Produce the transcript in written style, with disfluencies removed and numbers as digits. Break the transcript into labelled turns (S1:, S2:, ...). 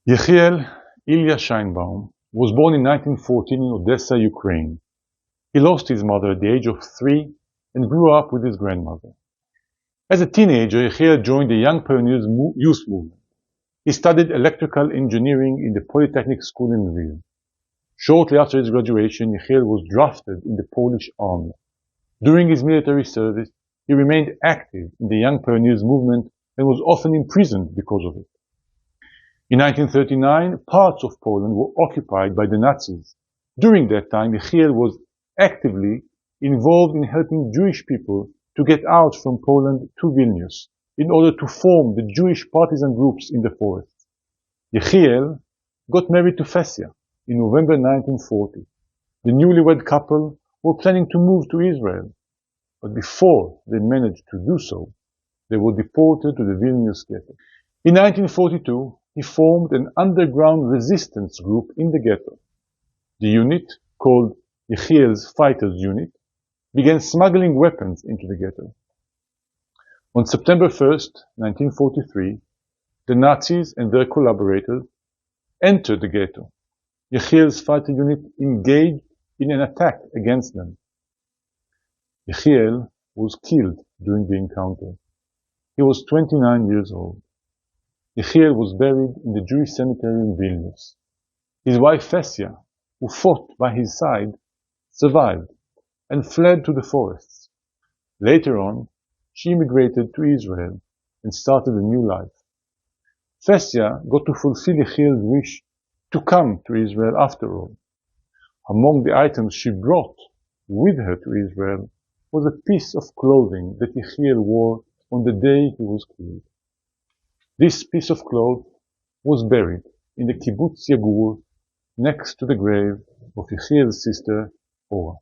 S1: Yehiel Elia Sheinbaum was born in 1914 in Odessa, Ukraine. He lost his mother at the age of 3 and grew up with his grandmother. As a teenager, Yehiel joined the Young Pioneers Youth Movement. He studied electrical engineering in the Polytechnic School in Lviv. Shortly after his graduation, Yehiel was drafted in the Polish army. During his military service, he remained active in the Young Pioneers movement and was often imprisoned because of it. In 1939, parts of Poland were occupied by the Nazis. During that time, Yehiel was actively involved in helping Jewish people to get out from Poland to Vilnius in order to form the Jewish partisan groups in the forests. Yehiel got married to Fessia in November 1940. The newlywed couple were planning to move to Israel, but before they managed to do so, they were deported to the Vilnius ghetto. In 1942, he formed an underground resistance group in the ghetto. The unit, called Yehiel's Fighters Unit, began smuggling weapons into the ghetto. On September 1st, 1943, the Nazis and their collaborators entered the ghetto. Yehiel's fighter unit engaged in an attack against them. Yehiel was killed during the encounter. He was 29 years old. Yehiel was buried in the Jewish cemetery in Vilnius. His wife Fessia, who fought by his side, survived and fled to the forests. Later on, she immigrated to Israel and started a new life. Fessia got to fulfill Yehiel's wish to come to Israel after all. Among the items she brought with her to Israel was a piece of clothing that Yehiel wore on the day he was killed. This piece of cloth was buried in the kibbutz Yagur next to the grave of Yehiel's sister, Ora.